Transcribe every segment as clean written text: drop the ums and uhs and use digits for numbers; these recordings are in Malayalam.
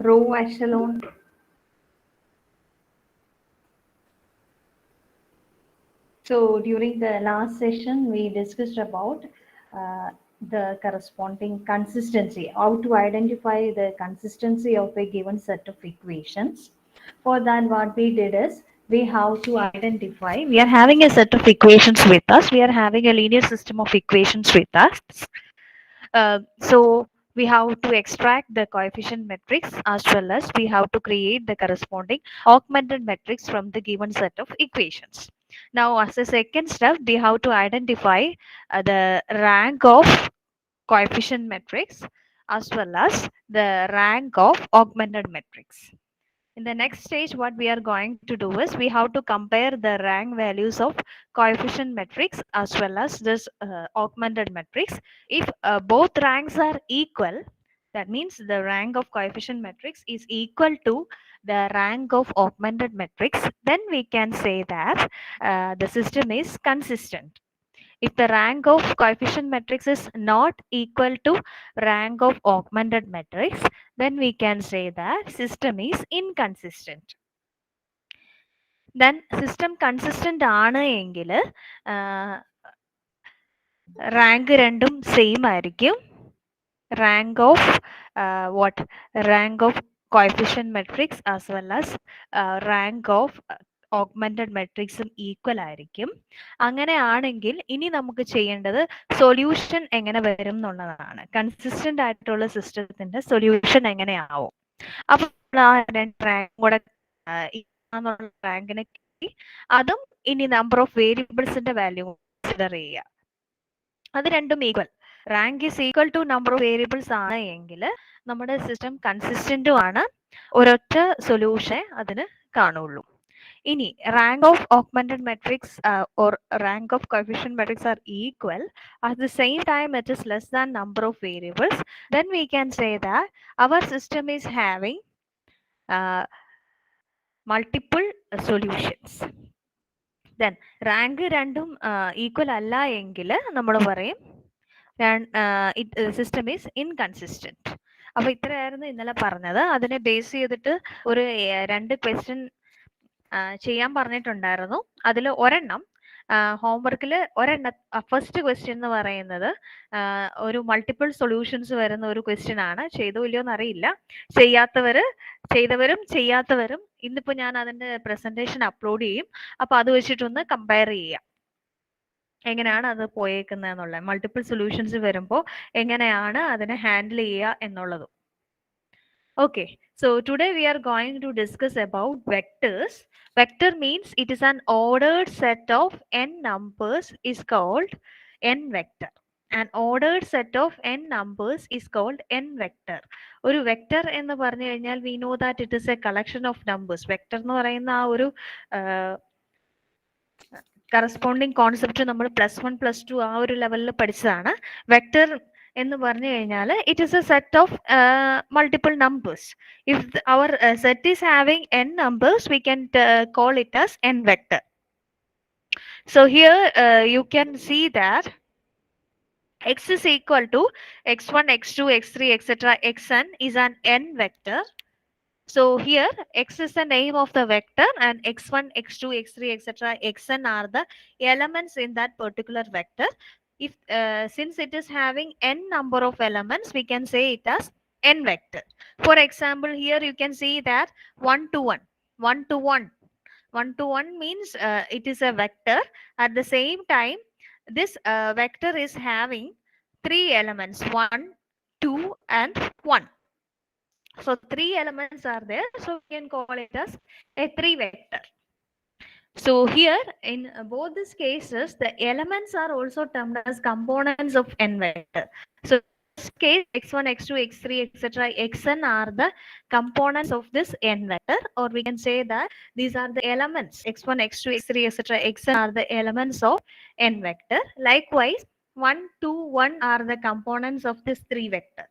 row echelon. So during the last session, we discussed about the corresponding consistency, how to identify the consistency of a given set of equations. For that, what we did is we have to identify, we are having a set of equations with us, we are having a linear system of equations with us. So we have to extract the coefficient matrix as well as we have to create the corresponding augmented matrix from the given set of equations. Now, as a second step, we have to identify the rank of coefficient matrix as well as the rank of augmented matrix. In the next stage, what we are going to do is we have to compare the rank values of coefficient matrix as well as this augmented matrix. If both ranks are equal, that means the rank of coefficient matrix is equal to the rank of augmented matrix, then we can say that the system is consistent. If the rank of coefficient matrix is not equal to rank of augmented matrix, then we can say that system is inconsistent. Then system consistent ആണ് എങ്കിൽ റാങ്ക് രണ്ടും സെയിം ആയിരിക്കും. Rank of what? Rank of coefficient matrix as well as rank of augmented മെട്രിക്സും ഈക്വൽ ആയിരിക്കും. അങ്ങനെയാണെങ്കിൽ ഇനി നമുക്ക് ചെയ്യേണ്ടത് സൊല്യൂഷൻ എങ്ങനെ വരും എന്നുള്ളതാണ്. കൺസിസ്റ്റന്റ് ആയിട്ടുള്ള സിസ്റ്റത്തിന്റെ സൊല്യൂഷൻ എങ്ങനെയാവും. അപ്പൊ ആ രണ്ട് റാങ്ക് കൂടെ റാങ്കിനെ അതും ഇനി നമ്പർ ഓഫ് വേരിയബിൾസിന്റെ വാല്യൂ കൺസിഡർ ചെയ്യുക. അത് രണ്ടും equal, rank is equal to number of variables ആണ് എങ്കിൽ നമ്മുടെ സിസ്റ്റം കൺസിസ്റ്റന്റും ആണ്, ഒരൊറ്റ സൊല്യൂഷൻ അതിന് കാണുള്ളൂ. ഇനി rank of augmented matrix or rank of coefficient matrix are equal, at the same time it is less than number of variables, then we can say that our system is having multiple solutions. Then rank രണ്ടും ഈക്വൽ അല്ല എങ്കിൽ നമ്മൾ പറയും സിസ്റ്റം ഈസ് ഇൻകൺസിസ്റ്റന്റ്. അപ്പൊ ഇത്രയായിരുന്നു ഇന്നലെ പറഞ്ഞത്. അതിനെ ബേസ് ചെയ്തിട്ട് ഒരു 2 ക്വസ്റ്റ്യൻ ചെയ്യാൻ പറഞ്ഞിട്ടുണ്ടായിരുന്നു. അതിൽ ഒരെണ്ണം ഹോംവർക്കിൽ ഫസ്റ്റ് ക്വസ്റ്റ്യൻ എന്ന് പറയുന്നത് ഒരു മൾട്ടിപ്പിൾ സൊല്യൂഷൻസ് വരുന്ന ഒരു ക്വസ്റ്റ്യൻ ആണ്. ചെയ്തോ ഇല്ലയോ എന്നറിയില്ല. ചെയ്തവരും ചെയ്യാത്തവരും ഇന്നിപ്പോ ഞാൻ അതിന്റെ പ്രസന്റേഷൻ അപ്ലോഡ് ചെയ്യും. അപ്പൊ അത് വെച്ചിട്ടൊന്ന് കമ്പയർ ചെയ്യാം എങ്ങനെയാണ് അത് പോയേക്കുന്നതെന്നുള്ളത്. മൾട്ടിപ്പിൾ സൊല്യൂഷൻസ് വരുമ്പോൾ എങ്ങനെയാണ് അതിനെ ഹാൻഡിൽ ചെയ്യുക എന്നുള്ളത്. Okay, so today we are going to discuss about vectors. Vector means it is an ordered set of n numbers is called n vector. An ordered set of n numbers is called n vector. ഒരു വെക്ടർ എന്ന് പറഞ്ഞു കഴിഞ്ഞാൽ we know that it is a collection of numbers. Vector എന്ന് പറയുന്ന ആ ഒരു കറസ്പോണ്ടിങ് കോൺസെപ്റ്റ് നമ്മൾ +1 +2 ആ ഒരു ലെവലിൽ പഠിച്ചതാണ്. വെക്ടർ എന്ന് പറഞ്ഞു കഴിഞ്ഞാൽ it is a set of multiple numbers. If our set is having n numbers, we can call it as n vector. So here you can see that x is equal to x1, x2, x3, etc. xn is an n vector. So here x is the name of the vector and x1, x2, x3, etc. xn are the elements in that particular vector. If since it is having n number of elements, we can say it as n vector. For example, here you can see that 1 to 1, 1 to 1, 1 to 1 means it is a vector. At the same time, this vector is having 3 elements, 1, 2 and 1. So 3 elements are there, so we can call it as a 3 vector. So here in both these cases, the elements are also termed as components of n vector. So in this case, x1, x2, x3, etc. xn are the components of this n vector, or we can say that these are the elements. x1, x2, x3, etc. xn are the elements of n vector. Likewise, 1, 2, 1 are the components of this 3 vector.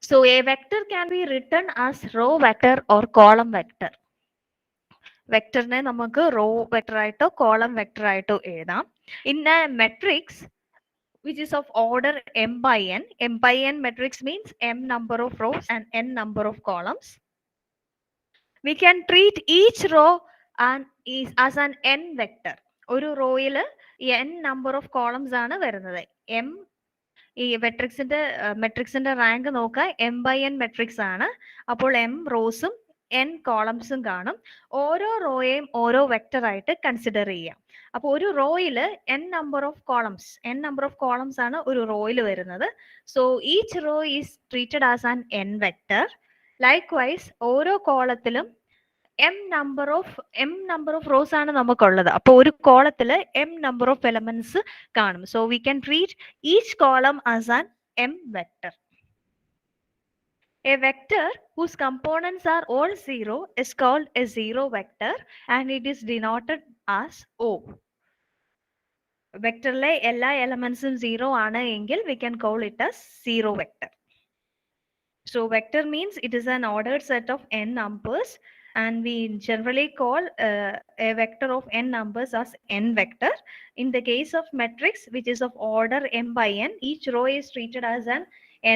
So a vector can be written as row vector or column vector. വെക്ടറിനെ നമുക്ക് റോ വെക്ടർ ആയിട്ടോ കോളം വെക്ടർ ആയിട്ടോ എഴുതാം. In A matrix which is of order m by n. M by n matrix means m number of rows and n number of columns. We can treat each row and is as an n vector. ഒരു റോയിൽ n number of columns ആണ് വരുന്നത്. m ഈ മെട്രിക്സിന്റെ റാങ്ക് നോക്കുക എം ബൈ എൻ മെട്രിക്സ് ആണ്. അപ്പോൾ എം റോസും എൻ കോളംസും കാണും. ഓരോ റോയെയും ഓരോ വെക്ടർ ആയിട്ട് കൺസിഡർ ചെയ്യാം. അപ്പോൾ ഒരു റോയിൽ എൻ നമ്പർ ഓഫ് കോളംസ് ആണ് ഒരു റോയിൽ വരുന്നത്. So each row is treated as an N vector. Likewise ഓരോ കോളത്തിലും എം നമ്പർ ഓഫ് റോസ് ആണ് നമുക്കുള്ളത്. അപ്പോൾ ഒരു കോളത്തില് എം നമ്പർ ഓഫ് എലമെന്റ്സ് കാണും. So we can treat each column as an M vector. A vector whose components are all zero is called a zero vector and it is denoted as O. വെക്ടറിലെ എല്ലാ എലമെന്റ്സും സീറോ ആണ് എങ്കിൽ we can call it as zero vector. So vector means it is an ordered set of n numbers and we generally call a vector of n numbers as n vector. In the case of matrix which is of order m by n, each row is treated as an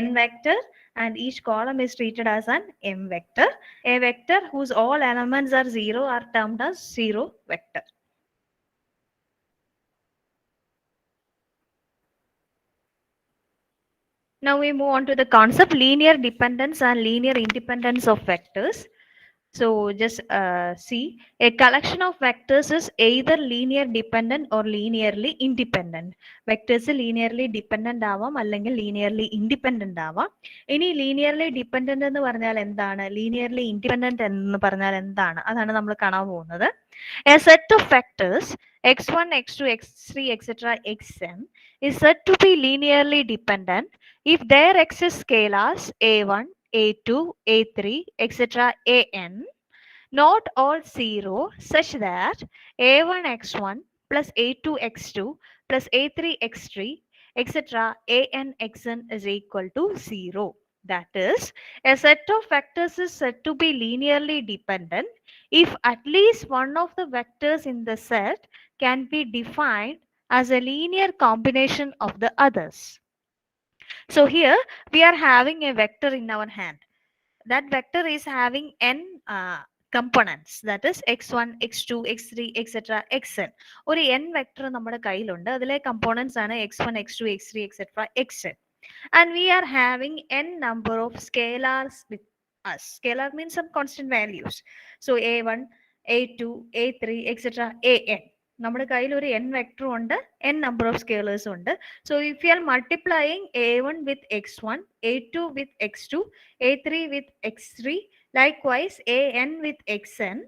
n vector and each column is treated as an m vector. A vector whose all elements are zero are termed as zero vector. Now we move on to the concept linear dependence and linear independence of vectors. So just see, a collection of vectors is either linear dependent or linearly independent. Vectors linearly dependent ആവാം അല്ലെങ്കിൽ linearly independent ആവാം. ഇനി linearly dependent എന്ന് പറഞ്ഞാൽ എന്താണ്, linearly independent എന്ന് പറഞ്ഞാൽ എന്താണ്, അതാണ് നമ്മൾ കാണാൻ പോകുന്നത്. A set of vectors x1, x2, x3, etc., xn is said to be linearly dependent if their x is scalars a1, a2, a3, etc., an, not all zero, such that a1 x1 plus a2 x2 plus a3 x3 etc. an xn is equal to 0. That is, a set of vectors is said to be linearly dependent if at least one of the vectors in the set can be defined as a linear combination of the others. So here we are having a vector in our hand. That vector is having n components, that is x1, x2, x3, etc., xn. ഒരു n vector നമ്മുടെ കയ്യിലുണ്ട്. അതിലെ components ആണ് x1, x2, x3, etc., xn. And we are having n number of scalars with us. Scalar means some constant values. So a1, a2, a3, etc., an. നമ്മുടെ കയ്യിൽ ഒരു n vector ഉണ്ട്, n number of scalars ഉണ്ട്. So if you are multiplying a1 with x1, a2 with x2, a3 with x3, likewise an with xn,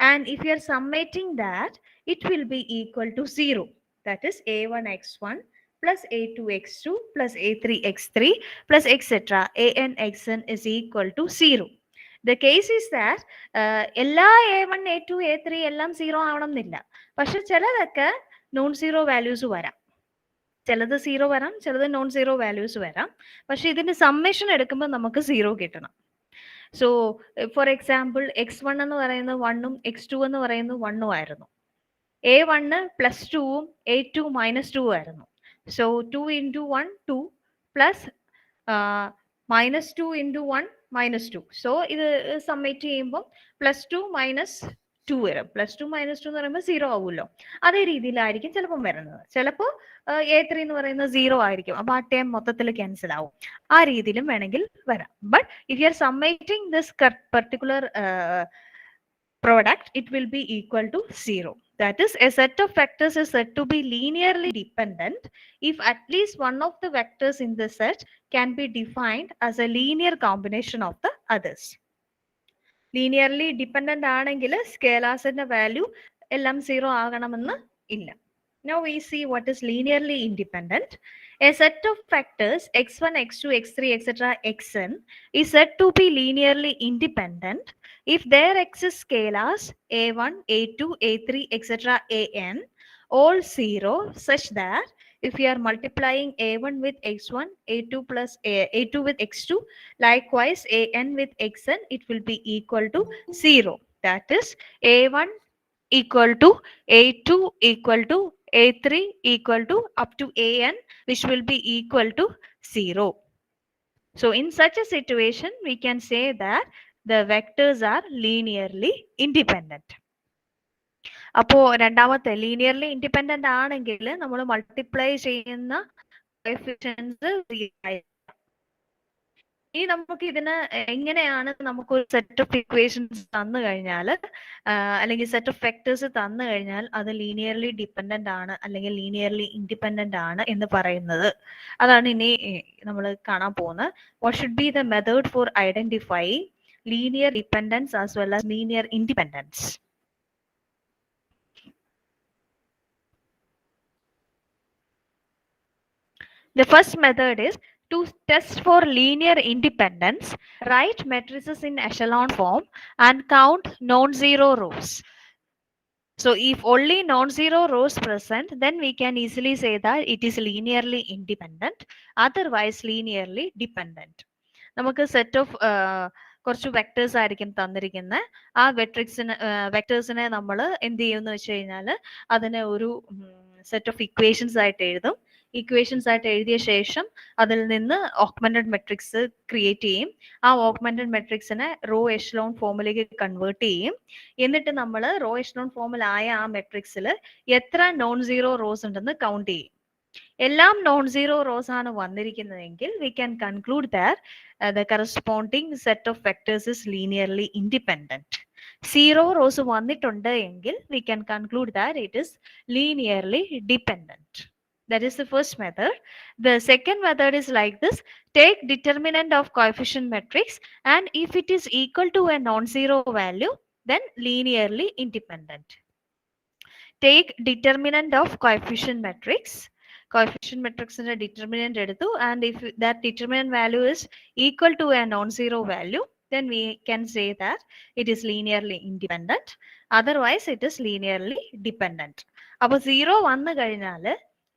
and if you are summating that, it will be equal to 0. That is a1 x1 plus a2 x2 plus a3 x3 plus etc. an xn is equal to 0. The case is that എല്ലാ a1, a2, a3 എല്ലാം സീറോ ആവണമെന്നില്ല. പക്ഷെ ചിലതൊക്കെ നോൺ സീറോ വാല്യൂസ് വരാം. ചിലത് സീറോ വരാം, ചിലത് നോൺ സീറോ വാല്യൂസ് വരാം. പക്ഷെ ഇതിന്റെ സമ്മേഷൻ എടുക്കുമ്പോൾ നമുക്ക് സീറോ കിട്ടണം. സോ ഫോർ എക്സാമ്പിൾ x1 എന്ന് പറയുന്നത് 1ഉം x2 എന്ന് പറയുന്നത് 1ഉം ആയിരുന്നു. a1 +2ഉം a2 -2 ആയിരുന്നു. So 2 into 1 2 plus -2 into 1 -2. So ഇത് സമ്മേറ്റ് ചെയ്യുമ്പോൾ +2 -2 വരും. +2 -2 എന്ന് പറയുമ്പോൾ 0 ആവുമല്ലോ. അതേ രീതിയിലായിരിക്കും ചിലപ്പം വരുന്നത്. ചിലപ്പോൾ a3 എന്ന് പറയുന്നത് 0 ആയിരിക്കും. അപ്പൊ ആ ടേം മൊത്തത്തിൽ ക്യാൻസൽ ആവും. ആ രീതിയിലും വേണമെങ്കിൽ വരാം. But if you are summating this particular product, it will be equal to 0. That is, a set of vectors is said to be linearly dependent if at least one of the vectors in the set can be defined as a linear combination of the others. Linearly dependent ആണെങ്കിൽ സ്കേലാസിന്റെ വാല്യൂ എല്ലാം 0 ആകണമെന്ന് ഇല്ല. Now we see what is linearly independent. A set of vectors x1, x2, x3, etc., xn is said to be linearly independent if their x is scalars a1, a2, a3, etc., an, all 0, such that if we are multiplying a1 with x1, a2 plus a2 with x2, likewise an with xn, it will be equal to 0. That is, a1 equal to a2 equal to a3 equal to up to an, which will be equal to 0. So in such a situation, we can say that the vectors are linearly independent. അപ്പോൾ രണ്ടാമത്തെ ലീനിയർലി ഇൻഡിപെൻഡന്റ് ആണെങ്കിൽ നമ്മൾ മൾട്ടിപ്ലൈ ചെയ്യുന്ന കോഎഫിഷ്യൻസ് ഇനി നമുക്ക് ഇതിന് എങ്ങനെയാണ് നമുക്കൊരു സെറ്റ് ഓഫ് ഇക്വേഷൻസ് തന്നു കഴിഞ്ഞാൽ അല്ലെങ്കിൽ സെറ്റ് ഓഫ് വെക്ടേഴ്സ് തന്നു കഴിഞ്ഞാൽ അത് ലീനിയർലി ഡിപ്പെൻഡന്റ് ആണ് അല്ലെങ്കിൽ ലീനിയർലി ഇൻഡിപെൻഡന്റ് ആണ് എന്ന് പറയുന്നത്. അതാണ് ഇനി നമ്മൾ കാണാൻ പോകുന്നത്. What should be the method for identifying linear dependence as well as linear independence? The first method is to test for linear independence, write matrices in echelon form and count non-zero rows. So if only non-zero rows present, then we can easily say that it is linearly independent, otherwise linearly dependent. നമുക്ക് സെറ്റ് ഓഫ് കുറച്ച് വെക്ടേഴ്സ് ആയിരിക്കും തന്നിരിക്കുന്നത്. ആ വെക്ടേഴ്സിനെ നമ്മൾ എന്ത് ചെയ്യുമെന്ന് വെച്ച് കഴിഞ്ഞാൽ അതിനെ ഒരു സെറ്റ് ഓഫ് ഇക്വേഷൻസ് ആയിട്ട് എഴുതും. ഇക്വേഷൻസ് ആയിട്ട് എഴുതിയ ശേഷം അതിൽ നിന്ന് ഓഗ്മെന്റഡ് മെട്രിക്സ് ക്രിയേറ്റ് ചെയ്യും. ആ ഓഗ്മെന്റഡ് മെട്രിക്സിനെ റോ എഷ്ലോൺ ഫോമിലേക്ക് കൺവേർട്ട് ചെയ്യും. എന്നിട്ട് നമ്മൾ റോ എഷ്ലോൺ ഫോമിലായ ആ മെട്രിക്സിൽ എത്ര നോൺ സീറോ റോസ് ഉണ്ടെന്ന് കൗണ്ട് ചെയ്യും. എല്ലാം നോൺ സീറോ റോസ് ആണ് വന്നിരിക്കുന്നതെങ്കിൽ we can conclude that the corresponding set of vectors is linearly independent. Zero rose വന്നിട്ടുണ്ട് എങ്കിൽ we can conclude that it is linearly dependent. That is the first method. The second method is like this. Take determinant of coefficient matrix, and if it is equal to a non-zero value, then linearly independent. Take determinant of coefficient matrix. Coefficient matrix in a determinant eduthu, and if that determinant value is equal to a non-zero value, then we can say that it is linearly independent. Otherwise, it is linearly dependent. അപ്പോൾ സീറോ വന്നു കഴിഞ്ഞാൽ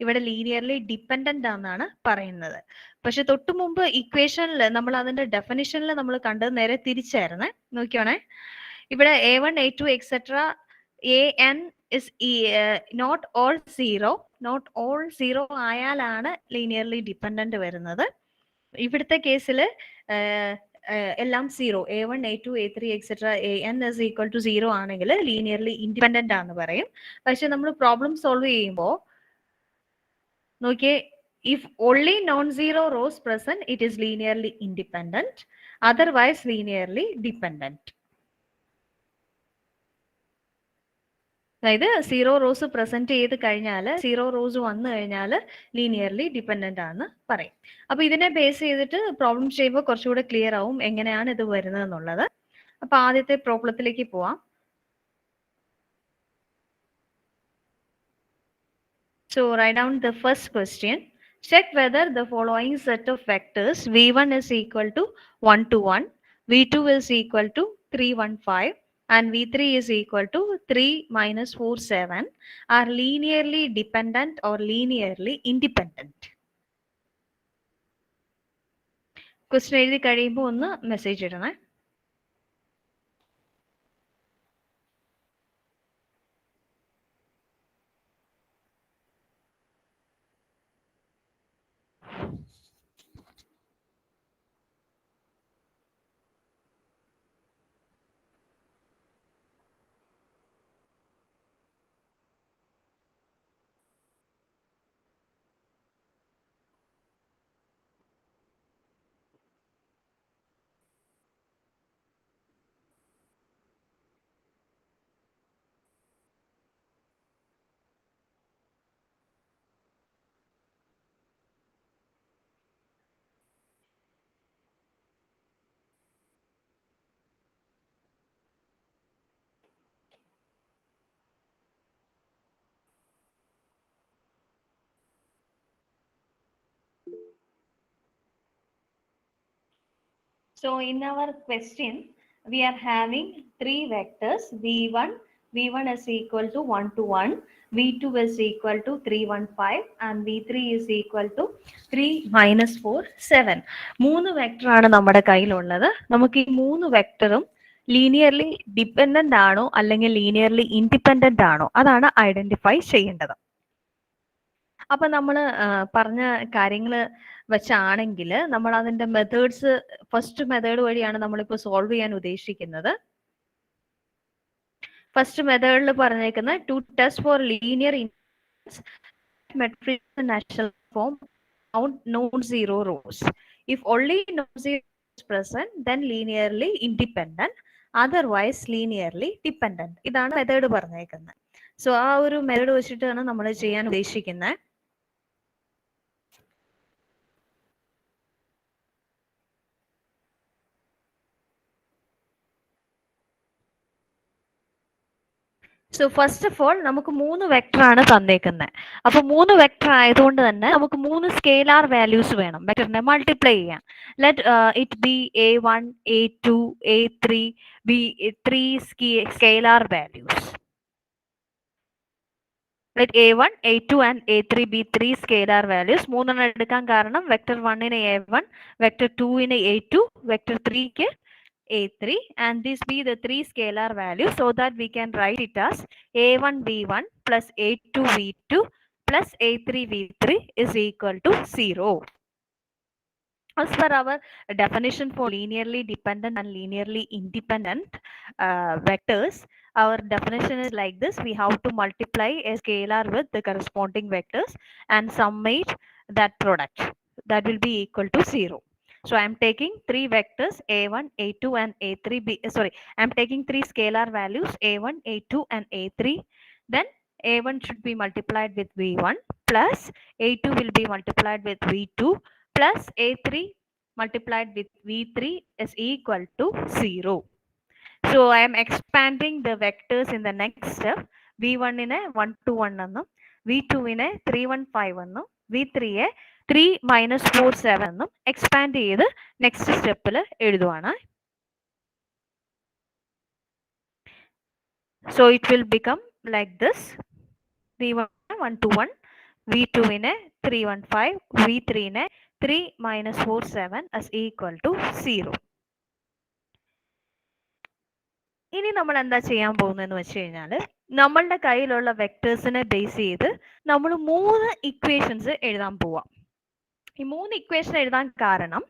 ഇവിടെ ലീനിയർലി ഡിപ്പെൻഡന്റ് ആണെന്നാണ് പറയുന്നത്. പക്ഷെ തൊട്ടു മുമ്പ് ഇക്വേഷനിൽ നമ്മൾ അതിന്റെ ഡെഫിനിഷനിൽ നമ്മൾ കണ്ടത് നേരെ തിരിച്ചായിരുന്നേ. നോക്കിയോണേ, ഇവിടെ a1 a2 etcetera an is not all zero ആയാലാണ് ലീനിയർലി ഡിപ്പെൻഡന്റ് വരുന്നത്. ഇവിടുത്തെ കേസിൽ എല്ലാം zero, a1 a2 a3 etcetera an is equal to 0 ആണെങ്കിൽ ലീനിയർലി ഇൻഡിപെൻഡന്റ് ആണെന്ന് പറയും. പക്ഷെ നമ്മൾ പ്രോബ്ലം സോൾവ് ചെയ്യുമ്പോൾ നോക്കിയേ, if only non-zero rows present, it is linearly independent, otherwise linearly dependent. അതായത് സീറോ റോസ് പ്രസന്റ് ചെയ്ത് കഴിഞ്ഞാൽ, സീറോ റോസ് വന്നു കഴിഞ്ഞാൽ ലീനിയർലി ഡിപ്പെൻഡന്റ് ആണെന്ന് പറയും. അപ്പൊ ഇതിനെ ബേസ് ചെയ്തിട്ട് പ്രോബ്ലം ചെയ്യുമ്പോൾ കുറച്ചുകൂടെ ക്ലിയർ ആവും എങ്ങനെയാണ് ഇത് വരുന്നത് എന്നുള്ളത്. അപ്പൊ ആദ്യത്തെ പ്രോബ്ലത്തിലേക്ക് പോവാം. So write down the first question. Check whether the following set of vectors v1 is equal to 1 to 1, v2 is equal to 3 1 5 and v3 is equal to 3 minus 4 7 are linearly dependent or linearly independent. Question എഴുതി കഴിയുമ്പോൾ ഒന്ന് മെസ്സേജ് ഇടണേ. So in our question, we are having three vectors v1. v1 is equal to 1 to 1, v2 is equal to 3 1 5 and v3 is equal to 3 minus 4 7. മൂന്ന് വെക്ടർ ആണ് നമ്മുടെ കയ്യിലുള്ളത്. നമുക്ക് ഈ മൂന്ന് വെക്ടറും ലീനിയർലി ഡിപ്പെൻഡന്റ് ആണോ അല്ലെങ്കിൽ ലീനിയർലി ഇൻഡിപെൻഡന്റ് ആണോ, അതാണ് ഐഡന്റിഫൈ ചെയ്യേണ്ടത്. അപ്പൊ നമ്മൾ പറഞ്ഞ കാര്യങ്ങൾ വെച്ചാണെങ്കിൽ നമ്മൾ അതിന്റെ മെത്തേഡ്സ് ഫസ്റ്റ് മെത്തേഡ് വഴിയാണ് നമ്മളിപ്പോൾ സോൾവ് ചെയ്യാൻ ഉദ്ദേശിക്കുന്നത്. ഫസ്റ്റ് മെത്തേഡിൽ പറഞ്ഞേക്കുന്നത് to test for linear matrix natural form found non-zero rows. If only non-zero is present, then linearly independent, otherwise linearly dependent. ഇതാണ് മെത്തേഡ് പറഞ്ഞേക്കുന്നത്. സോ ആ ഒരു മെത്തേഡ് വെച്ചിട്ടാണ് നമ്മൾ ചെയ്യാൻ ഉദ്ദേശിക്കുന്നത്. സോ ഫസ്റ്റ് ഓഫ് ഓൾ നമുക്ക് 3 വെക്ടർ ആണ് തന്നേക്കുന്നത്. അപ്പൊ 3 വെക്ടർ ആയതുകൊണ്ട് തന്നെ നമുക്ക് 3 സ്കേലാർ വാല്യൂസ് വേണം വെക്ടറിനെ മൾട്ടിപ്ലൈ ചെയ്യാൻ. Let it be a1 a2 a3 B 3 scalar values. Let a1 a2 and a3 be 3 scalar values. 3 എണ്ണം എടുക്കാൻ കാരണം വെക്ടർ 1ന് a1, വെക്ടർ 2ന് a2, വെക്ടർ 3ക്ക് a3, and these be the 3 scalar values, so that we can write it as a1 v1 plus a2 v2 plus a3 v3 is equal to 0. As per our definition for linearly dependent and linearly independent vectors, our definition is like this. We have to multiply a scalar with the corresponding vectors and summate that product. That will be equal to 0. So I am taking 3 vectors a1, a2 and a3. I am taking 3 scalar values a1, a2 and a3. Then a1 should be multiplied with v1 plus a2 will be multiplied with v2 plus a3 multiplied with v3 is equal to 0. So I am expanding the vectors in the next step. v1 in a 1 to 1 annum, v2 in a 3 1 5 annum, v3 a 3 minus 4 7 annum expand ചെയ്ത് നെക്സ്റ്റ് സ്റ്റെപ്പിൽ എഴുതുവാണ്. So it will become like this. v1 1 to 1, v2 in a 3 1 5, v3 in a 3 minus 4 7 is equal to 0. ഇനി നമ്മൾ എന്താ ചെയ്യാൻ പോകുന്നതെന്ന് വെച്ച് കഴിഞ്ഞാൽ നമ്മളുടെ കയ്യിലുള്ള വെക്ടേഴ്സിനെ ബേസ് ചെയ്ത് നമ്മൾ 3 ഇക്വേഷൻസ് എഴുതാൻ പോവാം. ഈ 3 ഇക്വേഷൻ എഴുതാൻ കാരണം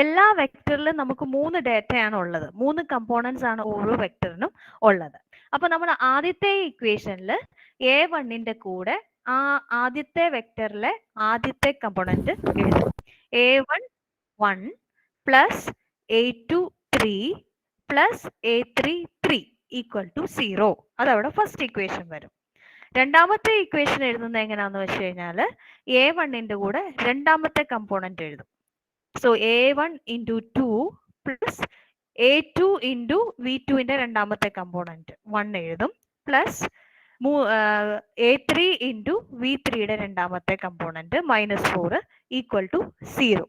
എല്ലാ വെക്ടറിലും നമുക്ക് 3 ഡേറ്റയാണ് ഉള്ളത്, 3 കമ്പോണൻസ് ആണ് ഓരോ വെക്ടറിനും ഉള്ളത്. അപ്പൊ നമ്മൾ ആദ്യത്തെ ഇക്വേഷനിൽ a1ന്റെ കൂടെ ആ ആദ്യത്തെ വെക്ടറിലെ ആദ്യത്തെ കമ്പോണന്റ് എഴുതും. a1 1 plus a2 3 plus a3 3 equal to 0. അതവിടെ ഫസ്റ്റ് ഇക്വേഷൻ വരും. രണ്ടാമത്തെ ഇക്വേഷൻ എഴുതുന്നത് എങ്ങനെയാന്ന് വെച്ച് കഴിഞ്ഞാൽ a1ന്റെ കൂടെ രണ്ടാമത്തെ കമ്പോണന്റ് എഴുതും. So a1 into 2 plus a2 into v2ന്റെ രണ്ടാമത്തെ കമ്പോണന്റ് 1 എഴുതും പ്ലസ് a3 ഇൻറ്റു v3യുടെ രണ്ടാമത്തെ കമ്പോണന്റ് -4 ഈക്വൽ ടു 0.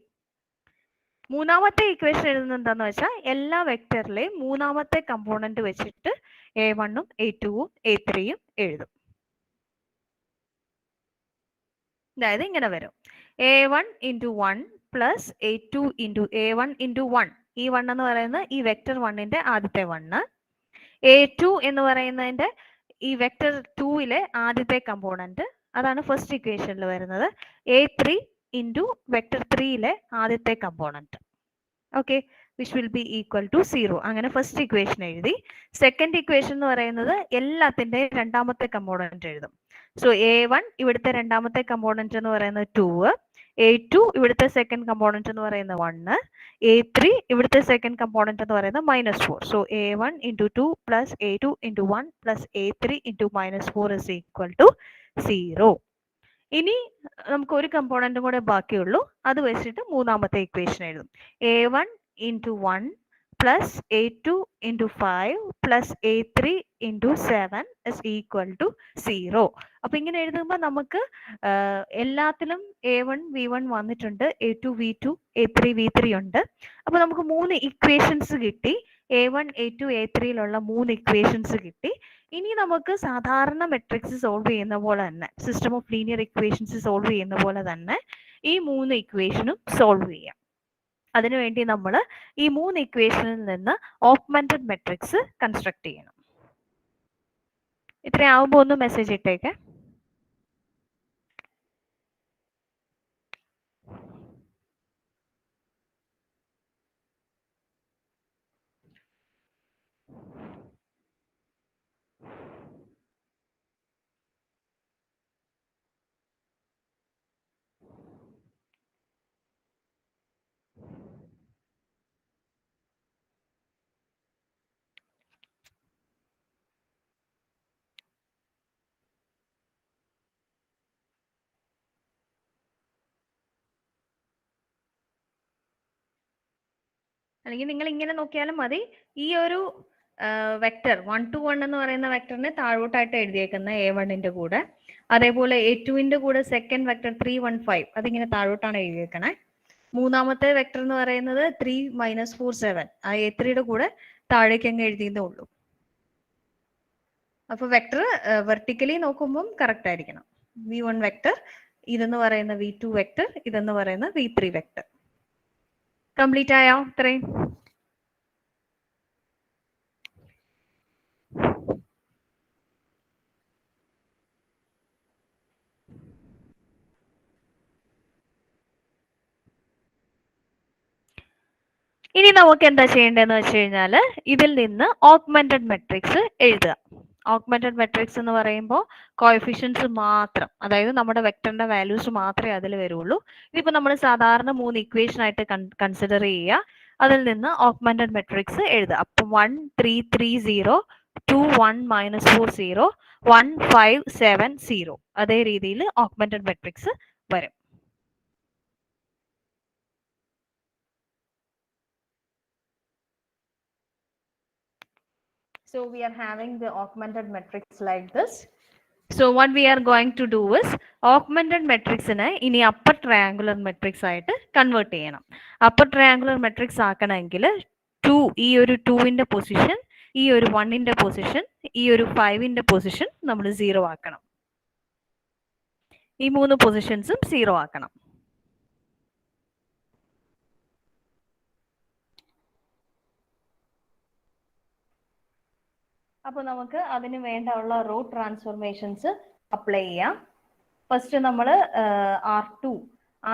മൂന്നാമത്തെ ഇക്വേഷൻ എഴുതുന്നത് എന്താന്ന് വെച്ചാൽ എല്ലാ വെക്ടറിലെയും മൂന്നാമത്തെ കമ്പോണന്റ് വെച്ചിട്ട് a1ഉം a2ഉം a3യും എഴുതും. അതായത് ഇങ്ങനെ വരും a1 into 1 plus a2 into a1 into 1. ഈ 1 എന്ന് പറയുന്നത് ഈ വെക്ടർ 1ന്റെ ആദ്യത്തെ 1, a2 എന്ന് പറയുന്നതിന്റെ ഈ വെക്ടർ 2ലെ ആദ്യത്തെ കമ്പോണന്റ്, അതാണ് ഫസ്റ്റ് ഇക്വേഷനിൽ വരുന്നത്, a3 ഇൻറ്റു വെക്ടർ 3ലെ ആദ്യത്തെ component. Okay, which will be equal to 0. അങ്ങനെ ഫസ്റ്റ് ഇക്വേഷൻ എഴുതി. സെക്കൻഡ് ഇക്വേഷൻ എന്ന് പറയുന്നത് എല്ലാത്തിന്റെ രണ്ടാമത്തെ കമ്പോണന്റ് എഴുതും. സോ a1 ഇവിടുത്തെ രണ്ടാമത്തെ കമ്പോണന്റ് എന്ന് പറയുന്നത് 2, a2 ഇവിടുത്തെ സെക്കൻഡ് കമ്പോണന്റ് എന്ന് പറയുന്നത് 1, a3 ഇവിടുത്തെ സെക്കൻഡ് കമ്പോണന്റ് എന്ന് പറയുന്നത് -4. So a1 into 2 plus a2 into 1 plus a3 into -4 is equal to 0. ഇനി നമുക്ക് ഒരു കമ്പോണന്റും കൂടെ ബാക്കിയുള്ളൂ, അത് വെച്ചിട്ട് മൂന്നാമത്തെ ഇക്വേഷൻ എഴുതും. a1 into 1 plus a2 into 5 plus a3 into 7 is equal to 0. അപ്പൊ ഇങ്ങനെ എഴുതുമ്പോൾ നമുക്ക് എല്ലാത്തിലും a1 v1 വന്നിട്ടുണ്ട്, a2 v2 a3 v3 ഉണ്ട്. അപ്പൊ നമുക്ക് 3 ഇക്വേഷൻസ് കിട്ടി. a1 a2 a3യിലുള്ള 3 ഇക്വേഷൻസ് കിട്ടി. ഇനി നമുക്ക് സാധാരണ മെട്രിക്സ് സോൾവ് ചെയ്യുന്ന പോലെ തന്നെ, system of linear equations solve ചെയ്യുന്ന പോലെ തന്നെ ഈ 3 ഇക്വേഷനും സോൾവ് ചെയ്യാം. അതിനുവേണ്ടി നമ്മൾ ഈ 3 ഇക്വേഷനിൽ നിന്ന് ഓഗ്മെന്റഡ് മെട്രിക്സ് കൺസ്ട്രക്ട് ചെയ്യണം. ഇത്രയാവുമ്പോൾ ഒന്ന് മെസ്സേജ് ഇട്ടേക്ക്. അല്ലെങ്കിൽ നിങ്ങൾ ഇങ്ങനെ നോക്കിയാലും മതി. ഈ ഒരു വെക്ടർ 1 to 1 എന്ന് പറയുന്ന വെക്ടറിനെ താഴോട്ടായിട്ട് എഴുതിയേക്കുന്ന A1ന്റെ കൂടെ, അതേപോലെ A2ന്റെ കൂടെ സെക്കൻഡ് വെക്ടർ 315 അതിങ്ങനെ താഴോട്ടാണ് എഴുതിയേക്കണേ. മൂന്നാമത്തെ വെക്ടർ എന്ന് പറയുന്നത് 3 - 4 7 ആ A3യുടെ കൂടെ താഴേക്ക് അങ്ങ് എഴുതിയെന്നേ ഉള്ളൂ. അപ്പൊ വെക്ടർ വെർട്ടിക്കലി നോക്കുമ്പോൾ കറക്റ്റ് ആയിരിക്കണം. V1 വെക്ടർ, ഇതെന്ന് പറയുന്ന V2 വെക്ടർ, ഇതെന്ന് പറയുന്ന V3 വെക്ടർ. കംപ്ലീറ്റ് ആയോ ഇത്രയും? ഇനി നമുക്ക് എന്താ ചെയ്യേണ്ടതെന്ന് വെച്ച് കഴിഞ്ഞാൽ ഇതിൽ നിന്ന് ഓഗ്മെന്റഡ് മെട്രിക്സ് എഴുതുക. ഓഗ്മെന്റഡ് മെട്രിക്സ് എന്ന് പറയുമ്പോൾ കോഎഫിഷ്യൻസ് മാത്രം, അതായത് നമ്മുടെ വെക്ടറിന്റെ വാല്യൂസ് മാത്രമേ അതിൽ വരുള്ളൂ. ഇതിപ്പോൾ നമ്മൾ സാധാരണ 3 ഇക്വേഷൻ ആയിട്ട് കൺസിഡർ ചെയ്യുക. അതിൽ നിന്ന് ഓഗ്മെന്റഡ് മെട്രിക്സ് എഴുതുക. അപ്പം 1 3 3 0 2 1 -4 0 1 5 7 0 അതേ രീതിയിൽ ഓഗ്മെന്റഡ് മെട്രിക്സ് വരും. So we are having the augmented matrix like this. So what we are going to do is augmented matrix നെ ഇനി upper triangular matrix ആയിട്ട് കൺവേർട്ട് ചെയ്യണം. upper triangular matrix ആക്കണമെങ്കിൽ 2 ഈ ഒരു 2ന്റെ പൊസിഷൻ, ഈ ഒരു 1ന്റെ പൊസിഷൻ, ഈ ഒരു 5ന്റെ പൊസിഷൻ നമ്മൾ 0 ആക്കണം. ഈ 3 പൊസിഷൻസും 0 ആക്കണം. അപ്പോൾ നമുക്ക് അതിന് വേണ്ട റോ ട്രാൻസ്ഫോർമേഷൻസ് അപ്ലൈ ചെയ്യാം. ഫസ്റ്റ് നമ്മൾ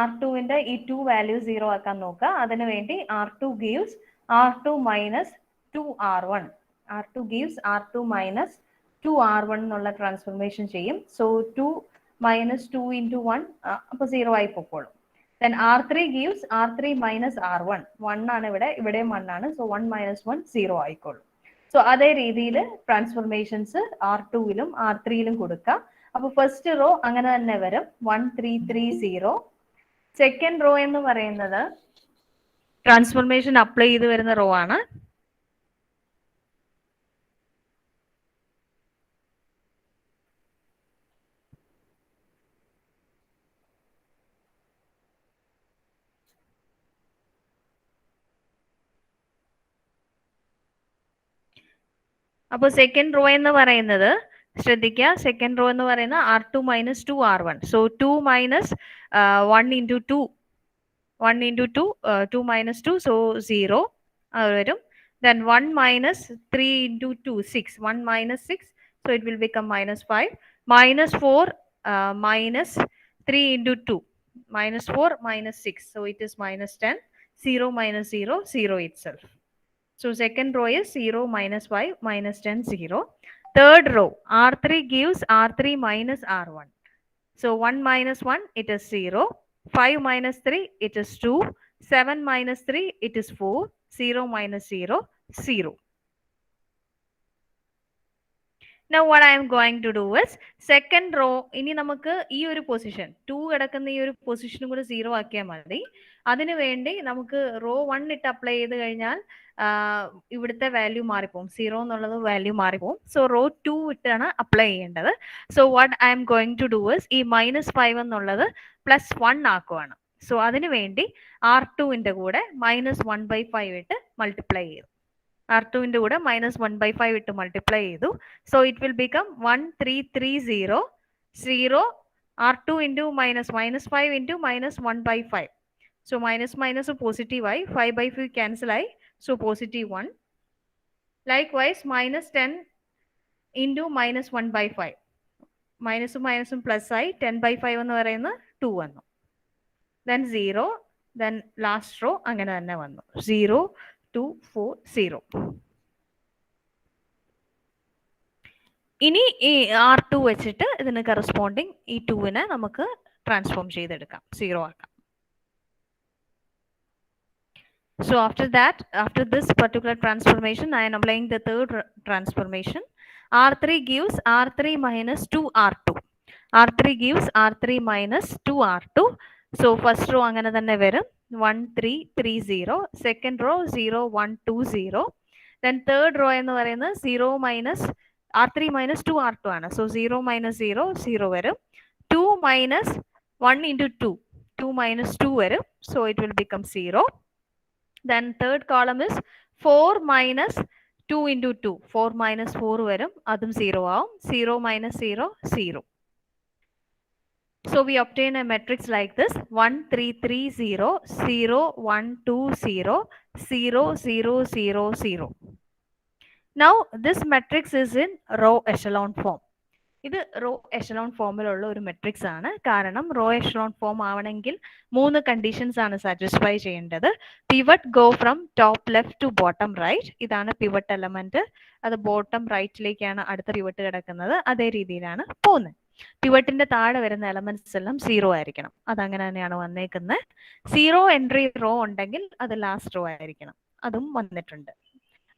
R2ന്റെ ഈ 2 വാല്യൂ 0 ആക്കാൻ നോക്കുക. അതിനു വേണ്ടി R2 gives R2 minus 2R1. R2 gives R2 minus 2R1 എന്നുള്ള ട്രാൻസ്ഫോർമേഷൻ ചെയ്യും. സോ 2 minus 2 into 1 അപ്പോൾ 0 ആയി പോയിക്കോളും. Then R3 gives R3 minus R1. 1 ആണ് ഇവിടെയും 1 ആണ്. സോ 1 minus 1 0 ആയിക്കോളും. സോ അതേ രീതിയിൽ ട്രാൻസ്ഫോർമേഷൻസ് R2ലും R3ലും കൊടുക്കാം. അപ്പോൾ ഫസ്റ്റ് റോ അങ്ങനെ തന്നെ വരും, 1 3 3 0. സെക്കൻഡ് റോ എന്ന് പറയുന്നത് ട്രാൻസ്ഫോർമേഷൻ അപ്ലൈ ചെയ്ത് വരുന്ന റോ ആണ്. അപ്പോൾ സെക്കൻഡ് റോ എന്ന് പറയുന്നത് ശ്രദ്ധിക്കുക, സെക്കൻഡ് റോ എന്ന് പറയുന്നത് R2 minus 2R1. So 2 minus 1 into 2, 1 into 2, 2 minus 2, so 0 വരും. Then 1 minus 3 into 2, 6, 1 minus 6, so it will become minus 5. Minus 4 minus 3 into 2, minus 4 minus 6, so it is minus 10. 0 minus 0, 0 itself. So second row is 0 minus 5 minus 10 0. Third row R3 gives R3 minus R1. So 1 minus 1 it is 0. 5 minus 3 it is 2. 7 minus 3 it is 4. 0 minus 0 0. Now what I am going to do is second row ഇനി നമുക്ക് ഈ ഒരു പൊസിഷൻ 2 കിടക്കുന്ന ഈ ഒരു പൊസിഷനും കൂടെ 0 ആക്കിയാൽ മതി. അതിനു വേണ്ടി നമുക്ക് റോ 1 ഇട്ട് അപ്ലൈ ചെയ്ത് കഴിഞ്ഞാൽ ഇവിടുത്തെ വാല്യൂ മാറിപ്പോവും, 0 എന്നുള്ളത് വാല്യൂ മാറിപ്പോവും. സോ റോ 2 ഇട്ടാണ് അപ്ലൈ ചെയ്യേണ്ടത്. So what I'm going to do is ഈ -5 എന്നുള്ളത് +1 ആക്കുവാണ്. സോ അതിനു വേണ്ടി R2ന്റെ കൂടെ -1/5 ഇട്ട് മൾട്ടിപ്ലൈ ചെയ്തു. R2ന്റെ കൂടെ -1/5 ഇട്ട് മൾട്ടിപ്ലൈ ചെയ്തു. So it will become 1 3 3 0 0 R2 into -5 into -1/5. So minus positive ആയി, 5/5 cancel ആയി. So positive 1. Likewise minus 10 into -1/5. മൈനസും plus ആയി, 10/5 എന്ന് പറയുന്ന 2 വന്നു. Then 0, then last row അങ്ങനെ തന്നെ വന്നു, 0 2 4 0. ഇനി ഈ R2 വെച്ചിട്ട് ഇതിന് കറസ്പോണ്ടിങ് ഈ 2നെ നമുക്ക് ട്രാൻസ്ഫോം ചെയ്തെടുക്കാം, 0 ആക്കാം. So after that, after this particular transformation, I am applying the third transformation. R3 gives R3 minus 2R2. R3 gives R3 minus 2R2. So first row അങ്ങനെ തന്നെ വരും 1 3 3 0, second row 0 1 2 0, then third row എന്ന് പറയുന്നത് 0 minus R3 minus 2 R2 ആണ്. So 0 minus 0 0 വരും, 2 minus 1 into 2 2 minus 2 വരും, so it will become 0. Then third column is 4 minus 2 into 2, 4 minus 4 വരും, അതും 0 ആവും, 0 minus 0 0. So we obtain a matrix like this: 1 3 3 0 0 1 2 0 0 0 0 0. Now this matrix is in row echelon form. ഇത് റോ എഷലോൺ ഫോമിലുള്ള ഒരു മെട്രിക്സ് ആണ്. കാരണം റോ എഷലോൺ ഫോം ആവണമെങ്കിൽ 3 കണ്ടീഷൻസ് ആണ് സാറ്റിസ്ഫൈ ചെയ്യേണ്ടത്. Pivot go from top left to bottom right, ഇതാണ് പിവറ്റ് എലമെന്റ്. അത് ബോട്ടം റൈറ്റിലേക്കാണ് അടുത്ത പിവറ്റ് കിടക്കുന്നത്, അതേ രീതിയിലാണ് പോകുന്നത്. പിവറ്റിന്റെ താഴെ വരുന്ന എലമെന്റ്സ് എല്ലാം 0 ആയിരിക്കണം, അതങ്ങനെ തന്നെയാണ് വന്നേക്കുന്നത്. 0 എൻട്രി റോ ഉണ്ടെങ്കിൽ അത് ലാസ്റ്റ് റോ ആയിരിക്കണം, അതും വന്നിട്ടുണ്ട്.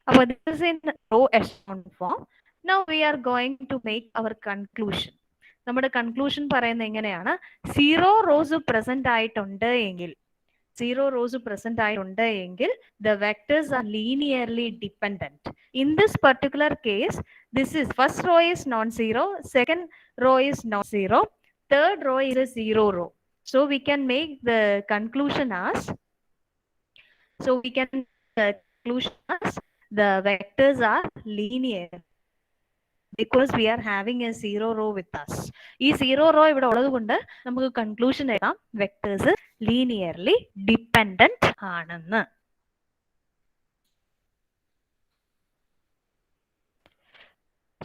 അപ്പോൾ this is in row echelon form. Now we are going to make our conclusion. നമ്മുടെ കൺക്ലൂഷൻ പറയുന്നത് എങ്ങനെയാണ്? 0 റോസ് പ്രസന്റ് ആയിട്ടുണ്ട് എങ്കിൽ, 0 റോസ് പ്രസന്റ് ആയിട്ടുണ്ട് എങ്കിൽ the vectors are linearly dependent. In this particular case, this is first row is non-zero, second row is non-zero, third row is a zero row. So we can make the conclusion as, the vectors are linear because we are having a zero row with us. ഈ zero row ഇവിടെ ഉള്ളത് കൊണ്ട് നമുക്ക് കൺക്ലൂഷൻ എഴുതാം, വെക്ടേഴ്സ് ലീനിയർലി ഡിപ്പെൻഡന്റ് ആണെന്ന്.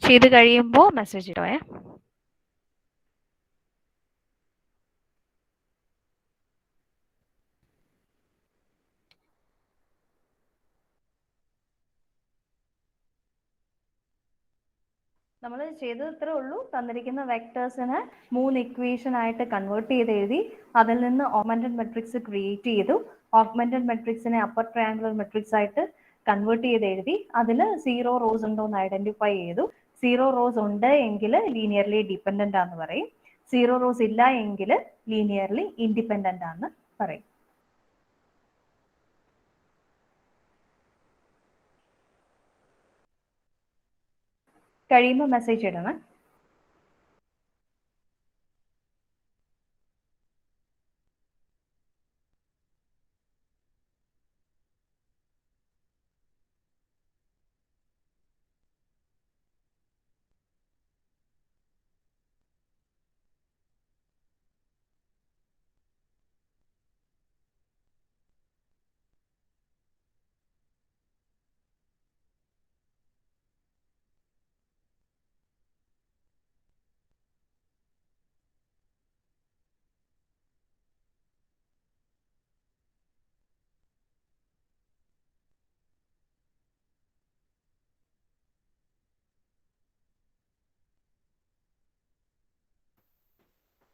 ചെയ്ത് കഴിയുമ്പോൾ മെസ്സേജ് ഇടോയെ. നമ്മൾ ചെയ്തത് ഇത്രേ ഉള്ളൂ. തന്നിരിക്കുന്ന വെക്ടേഴ്സിനെ 3 ഇക്വേഷൻ ആയിട്ട് കൺവേർട്ട് ചെയ്ത് എഴുതി, അതിൽ നിന്ന് ഓഗ്മെന്റഡ് മെട്രിക്സ് ക്രിയേറ്റ് ചെയ്തു. ഓഗ്മെന്റഡ് മെട്രിക്സിനെ അപ്പർ ട്രയാങ്കുലർ മെട്രിക്സ് ആയിട്ട് കൺവേർട്ട് ചെയ്ത് എഴുതി, അതിൽ 0 റോസ് ഉണ്ടോ എന്ന് ഐഡന്റിഫൈ ചെയ്തു. 0 റോസ് ഉണ്ട് എങ്കിൽ ലീനിയർലി ഡിപ്പെൻഡന്റ് ആണെന്ന് പറയും, 0 റോസ് ഇല്ല എങ്കിൽ ലീനിയർലി ഇൻഡിപെൻഡന്റ് ആണെന്ന് പറയും. കഴിയുമ്പോൾ മെസ്സേജ് ഇടണം.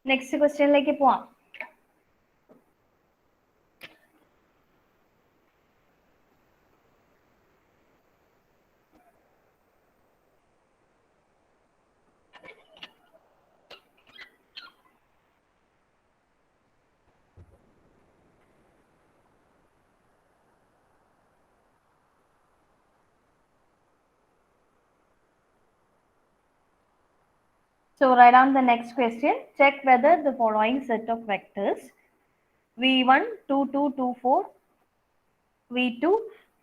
നെക്സ്റ്റ് ക്വസ്റ്റ്യനിലേക്ക് പോവാം. So write down the next question. Check whether the following set of vectors v1 2 2 2 4, v2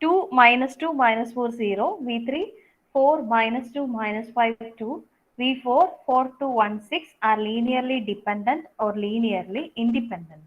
2 minus 2 minus 4 0, v3 4 minus 2 minus 5 2, v4 4 2 1 6 are linearly dependent or linearly independent.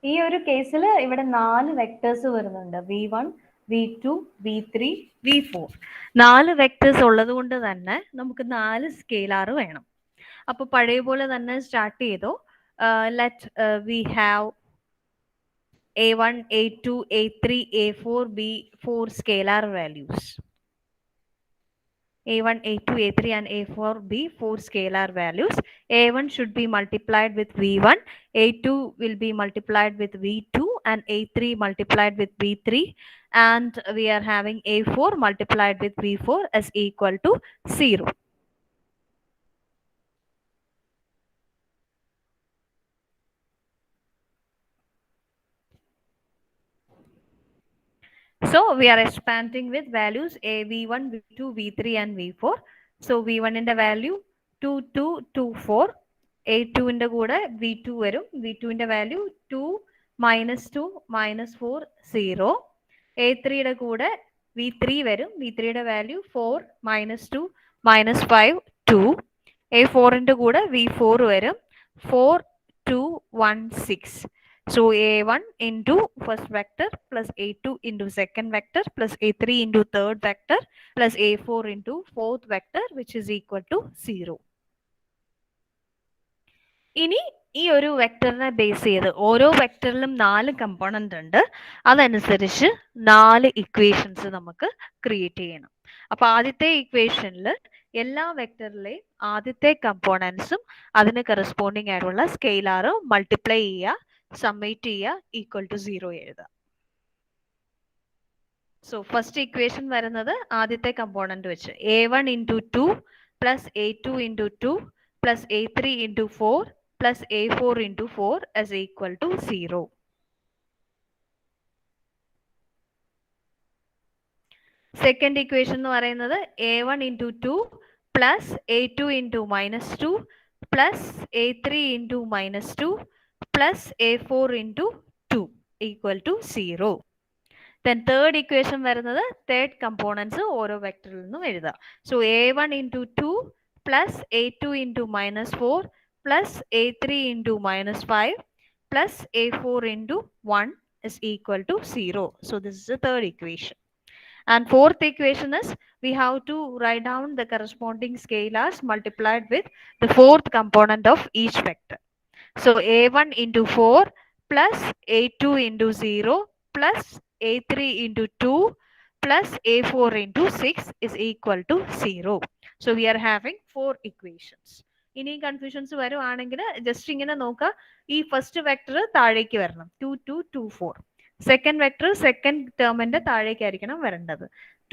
ഈ ഒരു കേസിൽ ഇവിടെ 4 വെക്ടേഴ്സ് വരുന്നുണ്ട്, v1, v2, v3, v4. 4 vectors ഉള്ളത് കൊണ്ട് തന്നെ നമുക്ക് 4 സ്കെയിലാർ വേണം. അപ്പോൾ പഴയ പോലെ തന്നെ സ്റ്റാർട്ട് ചെയ്തോ. Let we have a1, a2, a3, a4, b4 scalar values. a1, a2, a3 and a4 be 4 scalar values. a1 should be multiplied with v1, a2 will be multiplied with v2 and a3 multiplied with v3, and we are having a4 multiplied with v4 is equal to 0. So we are expanding with values a v1, v2, v3 and v4. So v1 in the value 2, 2, 2, 4. a2 in the kuda v2 varum, v2 in the value 2, -2, -4, 0. a3 യുടെ കൂടെ v3 വരും, v3 യുടെ value 4, -2, -5, 2. a4 ന്റെ കൂടെ v4 വരും, 4, 2, 1, 6. So a1 into first vector plus a2 into second vector plus a3 into third vector plus a4 into fourth vector, which is equal to 0. ഇനി ഈ ഒരു വെക്ടറിനെ ബേസ് ചെയ്ത് ഓരോ വെക്ടറിലും 4 കമ്പോണന്റ് ഉണ്ട്, അതനുസരിച്ച് 4 ഇക്വേഷൻസ് നമുക്ക് ക്രിയേറ്റ് ചെയ്യണം. അപ്പൊ ആദ്യത്തെ ഇക്വേഷനിൽ എല്ലാ വെക്ടറിലെയും ആദ്യത്തെ കമ്പോണൻസും അതിന് കറസ്പോണ്ടിങ് ആയിട്ടുള്ള സ്കെയിലാറും മൾട്ടിപ്ലൈ ചെയ്യുക, സമ്മേറ്റ് ചെയ്യുക, ഈക്വൽ ടു 0 എഴുതുക. സോ ഫസ്റ്റ് ഇക്വേഷൻ വരുന്നത് ആദ്യത്തെ കമ്പോണന്റ് വെച്ച് a1 into 2 plus a2 into 2 plus a3 into 4 plus a4 into 4 is equal to 0. Second equation എന്ന് പറയുന്നത് a1 into 2 plus a2 into -2 plus a3 into -2 plus a4 into 2 equal to 0. Then third equation വരുന്നത് third components ഓരോ വെക്ടറിൽ നിന്നും എഴുതുക. So a1 into 2 plus a2 into -4 plus a3 into -5 plus a4 into 1 is equal to 0. So this is the third equation. And fourth equation is we have to write down the corresponding scalars multiplied with the fourth component of each vector. So a1 into 4 plus a2 into 0 plus a3 into 2 plus a4 into 6 is equal to 0. So we are having 4 equations. ഇനി കൺഫ്യൂഷൻസ് വരുവാണെങ്കിൽ ജസ്റ്റ് ഇങ്ങനെ നോക്കുക, ഈ ഫസ്റ്റ് വെക്ടർ താഴേക്ക് വരണം, 2, 2, 2, 4. സെക്കൻഡ് വെക്ടർ സെക്കൻഡ് ടേമിന്റെ താഴേക്കായിരിക്കണം വരേണ്ടത്,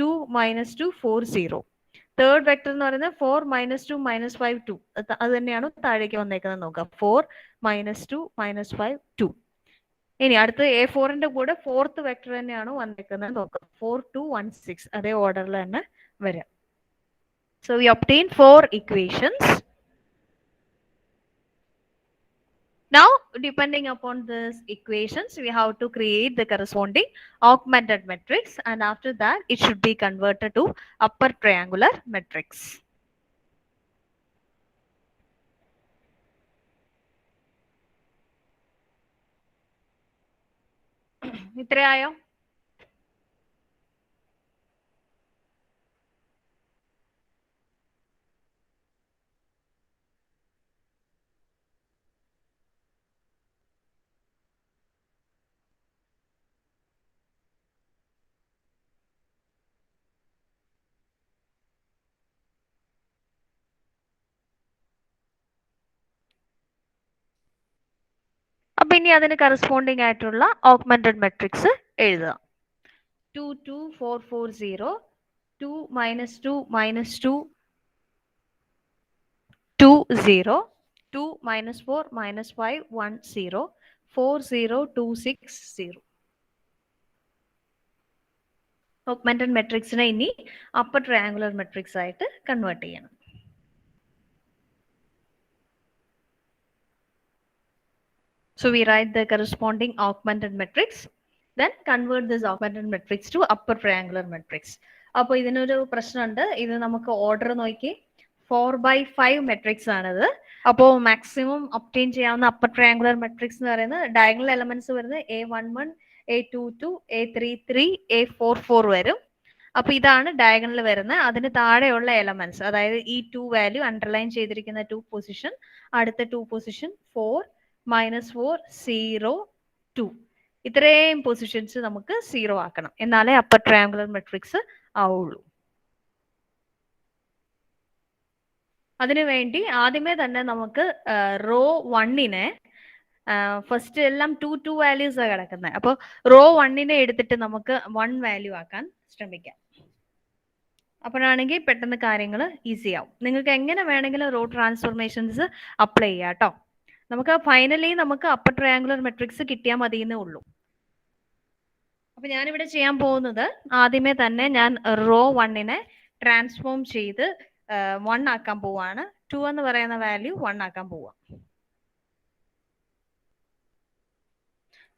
2, -2, 4, 0. തേർഡ് വെക്ടർ എന്ന് പറയുന്നത് 4, -2, -5, 2. അത് തന്നെയാണ് താഴേക്ക് വന്നേക്കുന്നത് നോക്കുക, 4, -2, -5, 2. ഇനി അടുത്ത് a4ന്റെ കൂടെ ഫോർത്ത് വെക്ടർ തന്നെയാണ് വന്നേക്കുന്നത് നോക്കുക, 4, 2, 1, 6. അതേ ഓർഡറിൽ തന്നെ വരാം. So we obtain 4 equations. Now, depending upon these equations, we have to create the corresponding augmented matrix, and after that, it should be converted to upper triangular matrix. ഇത്രയായോ? അപ്പൊ ഇനി അതിന് കറസ്പോണ്ടിങ് ആയിട്ടുള്ള ഓഗ്മെന്റഡ് മെട്രിക്സ് എഴുതുക. 2, 2, 4, 4, 0, 2, -2, -2, 2, 0, 2, -4, -5, 1, 0, 4, 0, 2, 6, 0. ഓഗ്മെന്റഡ് മെട്രിക്സിനെ ഇനി അപ്പർ ട്രയാങ്കുലർ മെട്രിക്സ് ആയിട്ട് കൺവേർട്ട് ചെയ്യണം. So we write the corresponding augmented matrix, then convert this augmented matrix to upper triangular matrix. അപ്പോൾ ഇതിനൊരു പ്രശ്നമുണ്ട്, ഇത് നമുക്ക് ഓർഡർ നോക്കി 4/5 മെട്രിക്സ് ആണിത്. അപ്പോൾ മാക്സിമം ഒപ്റ്റെയിൻ ചെയ്യാവുന്ന അപ്പർ ട്രയാങ്കുലർ മെട്രിക്സ് എന്ന് പറയുന്നത് ഡയഗണൽ എലമെന്റ്സ് വരുന്നത് A11, A22, A33, A44 വരും. അപ്പൊ ഇതാണ് ഡയഗണൽ വരുന്നത്. അതിന് താഴെയുള്ള എലമെന്റ്സ്, അതായത് ഈ 2 വാല്യൂ അണ്ടർലൈൻ ചെയ്തിരിക്കുന്ന 2 പൊസിഷൻ, അടുത്ത 2 പൊസിഷൻ 4, -4, 0, 2, ഇത്രയും പൊസിഷൻസ് നമുക്ക് 0 ആക്കണം, എന്നാലേ അപ്പർ ട്രയാങ്കുലർ മെട്രിക്സ് ആവുള്ളൂ. അതിനുവേണ്ടി ആദ്യമേ തന്നെ നമുക്ക് റോ 1നെ ഫസ്റ്റ് എല്ലാം 2 വാല്യൂസ് ആണ് കിടക്കുന്നത്. അപ്പോൾ റോ 1നെ എടുത്തിട്ട് നമുക്ക് 1 വാല്യൂ ആക്കാൻ ശ്രമിക്കാം. അപ്പോഴാണെങ്കിൽ പെട്ടെന്ന് കാര്യങ്ങൾ ഈസി ആവും. നിങ്ങൾക്ക് എങ്ങനെ വേണമെങ്കിലും റോ ട്രാൻസ്ഫോർമേഷൻസ് അപ്ലൈ ചെയ്യാം കേട്ടോ. നമുക്ക് ഫൈനലി നമുക്ക് അപ്പർ ട്രയാങ്കുലർ മെട്രിക്സ് കിട്ടിയാൽ മതി എന്നേ ഉള്ളൂ. അപ്പൊ ഞാനിവിടെ ചെയ്യാൻ പോകുന്നത് ആദ്യമേ തന്നെ ഞാൻ റോ 1നെ ട്രാൻസ്ഫോം ചെയ്ത് 1 ആക്കാൻ പോവാണ്. 2 എന്ന് പറയുന്ന വാല്യൂ 1 ആക്കാൻ പോവാം.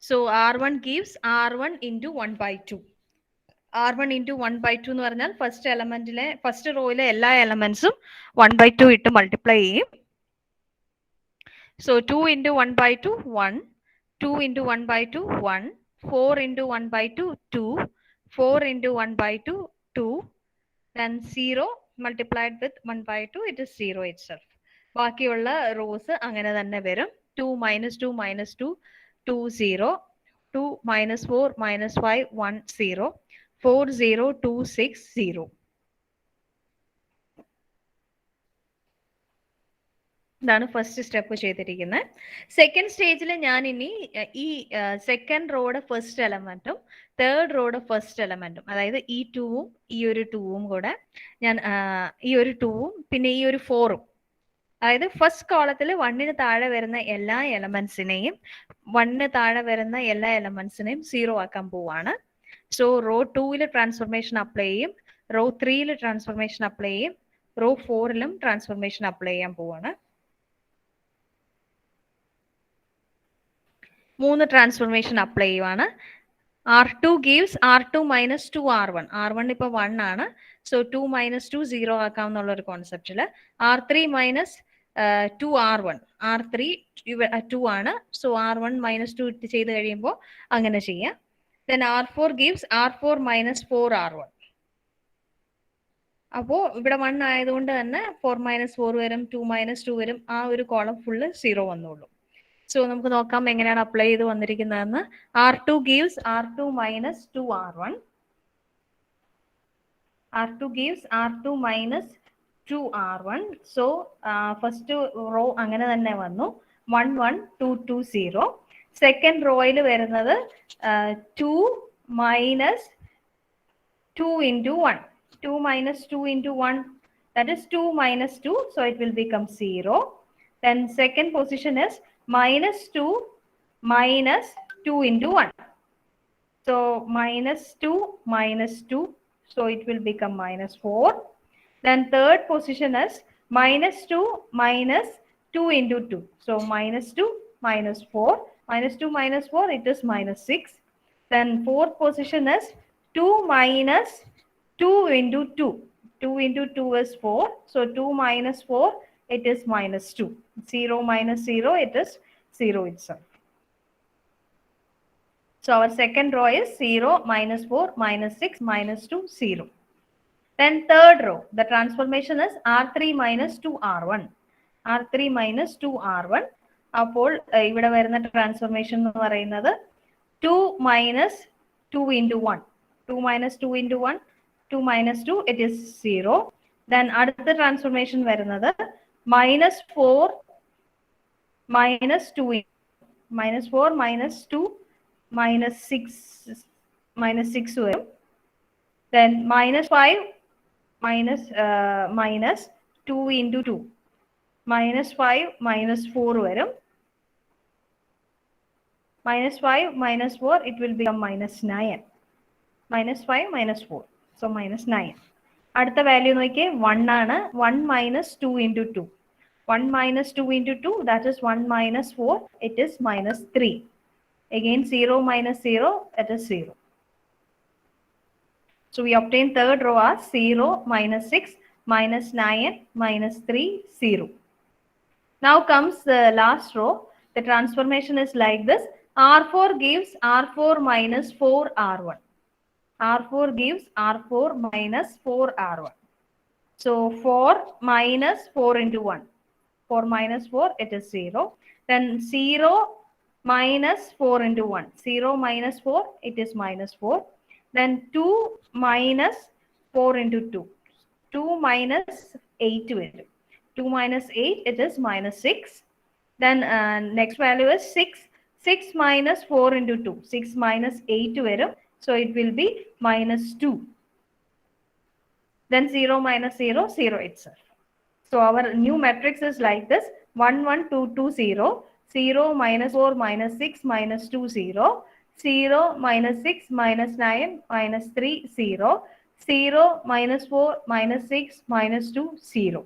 So R1 gives R1 into 1/2. R1 into 1/2 എന്ന് പറഞ്ഞാൽ ഫസ്റ്റ് റോയിലെ എല്ലാ എലമെന്റ്സും 1/2 ഇട്ട് മൾട്ടിപ്ലൈ ചെയ്യും. So 2 into 1/2 1, 2 into 1/2 1, 4 into 1/2 2, 4 into 1/2 2, then 0 multiplied with 1/2, it is 0 itself. ബാക്കിയുള്ള റോസ് അങ്ങനെ തന്നെ വരും. 2 - 2 - 2 2 0, 2 - 4 - 5 1 0, 4 0 2 6 0. ഇതാണ് ഫസ്റ്റ് സ്റ്റെപ്പ് ചെയ്തിരിക്കുന്നത്. സെക്കൻഡ് സ്റ്റേജിൽ ഞാൻ ഇനി ഈ സെക്കൻഡ് റോയുടെ ഫസ്റ്റ് എലമെന്റും തേർഡ് റോയുടെ ഫസ്റ്റ് എലമെന്റും, അതായത് ഈ 2ഉം ഈ ഒരു 2ഉം കൂടെ ഞാൻ ഈ ഒരു 2ഉം പിന്നെ ഈ ഒരു 4ഉം, അതായത് ഫസ്റ്റ് കോളത്തിൽ 1ന് താഴെ വരുന്ന എല്ലാ എലമെന്റ്സിനെയും 1ന് താഴെ വരുന്ന എല്ലാ എലമെന്റ്സിനെയും 0 ആക്കാൻ പോവാണ്. സോ റോ 2ൽ ട്രാൻസ്ഫോർമേഷൻ അപ്ലൈ ചെയ്യും, റോ 3ൽ ട്രാൻസ്ഫോർമേഷൻ അപ്ലൈ ചെയ്യും, റോ 4ലും ട്രാൻസ്ഫോർമേഷൻ അപ്ലൈ ചെയ്യാൻ പോവാണ്. 3 ട്രാൻസ്ഫോർമേഷൻ അപ്ലൈ ചെയ്യുവാണ്. R2 gives R2 minus 2 R1. R1 ഇപ്പോൾ 1 ആണ്. സോ 2 - 2 0 ആക്കാമെന്നുള്ള ഒരു കോൺസെപ്റ്റിൽ R3 minus 2 R1. R3 2 ആണ്. സോ R1 - 2 ഇട്ട് ചെയ്ത് കഴിയുമ്പോൾ അങ്ങനെ ചെയ്യാം. Then R4 gives R4 minus 4 R1. അപ്പോൾ ഇവിടെ 1 ആയതുകൊണ്ട് തന്നെ 4 - 4 വരും, 2 - 2 വരും, ആ ഒരു കോളം ഫുള്ള് 0 വന്നോളൂ. സോ നമുക്ക് നോക്കാം എങ്ങനെയാണ് അപ്ലൈ ചെയ്ത് വന്നിരിക്കുന്നതെന്ന്. R2 gives R2 minus 2 R1. R2 gives R2 minus 2 R1. So first row അങ്ങനെ തന്നെ വന്നു, 1 1 2 2 0. സെക്കൻഡ് റോയിൽ വരുന്നത് 2 minus 2 into 1. 2 minus 2 into 1, that is 2 minus 2, so it will become 0. Then second position is -2 minus 2 into 1. So -2 minus 2, so it will become -4. Then third position is -2 minus 2 into 2. So -2 minus 4, -2 minus 4, it is -6. Then fourth position is 2 minus 2 into 2. 2 into 2 is 4. So 2 minus 4, it is -2. 0 minus 0, it is 0 itself. So our second row is 0, -4, -6, -2, 0. Then third row, the transformation is R3 minus 2 R1. R3 minus 2 R1. അപ്പോൾ ഇവിടെ വരുന്ന ട്രാൻസ്ഫോർമേഷൻ എന്ന് പറയുന്നത് 2 minus 2 into 1. 2 minus 2 into 1, 2 minus 2, it is 0. Then അടുത്ത ട്രാൻസ്ഫോർമേഷൻ വരുന്നത് -4 minus 2, -4 minus 2, -6 വരും. Then -5 minus 2 into 2, -5 -4 വരും. -5 -4, it will become -9. -5 -4, so -9. അടുത്ത വാല്യൂ നോക്കിയേ 1 ആണ്. 1 minus 2 into 2. 1 minus 2 into 2, that is 1 minus 4, it is -3. Again 0 minus 0, it is 0. So we obtain third row as 0 minus 6 minus 9, minus 3, 0. Now comes the last row. The transformation is like this. R4 gives R4 minus 4 R1. R4 gives R4 minus 4 R1. So 4 minus 4 into 1. 4 minus 4, it is 0. Then 0 minus 4 into 1. 0 minus 4, it is minus 4. Then 2 minus 4 into 2. 2 minus 8 വരും. 2 minus 8, it is minus 6. Then next value is 6. 6 minus 4 into 2. 6 minus 8 വരും. So it will be minus 2. Then 0 minus 0, 0 itself. So our new matrix is like this. 1, 1, 2, 2, 0. 0 minus 4 minus 6 minus 2, 0. 0 minus 6 minus 9 minus 3, 0. 0 minus 4 minus 6 minus 2, 0.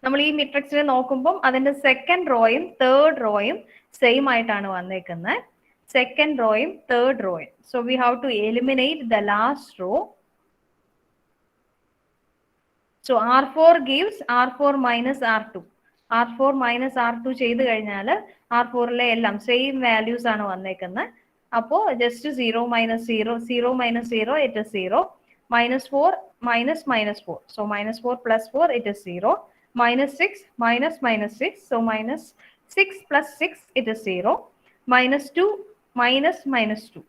നമ്മൾ ഈ മെട്രിക്സിനെ നോക്കുമ്പോൾ അതിന്റെ സെക്കൻഡ് റോയും തേർഡ് റോയും സെയിം ആയിട്ടാണ് വന്നേക്കുന്നത്. സെക്കൻഡ് റോയും തേർഡ് റോയും. So we have to eliminate the last row. So R4 gives R4 minus R2. R4 minus R2 ചെയ്ത് കഴിഞ്ഞാൽ R4ലെ എല്ലാം സെയിം വാല്യൂസ് ആണ് വന്നേക്കുന്നത്. അപ്പോൾ just 0 minus 0, 0 minus 0, it is 0. Minus 4 minus minus 4. So minus 4 plus 4, it is 0. Minus 6 minus minus 6. So minus 6 plus 6, it is 0. Minus 2 minus minus 2.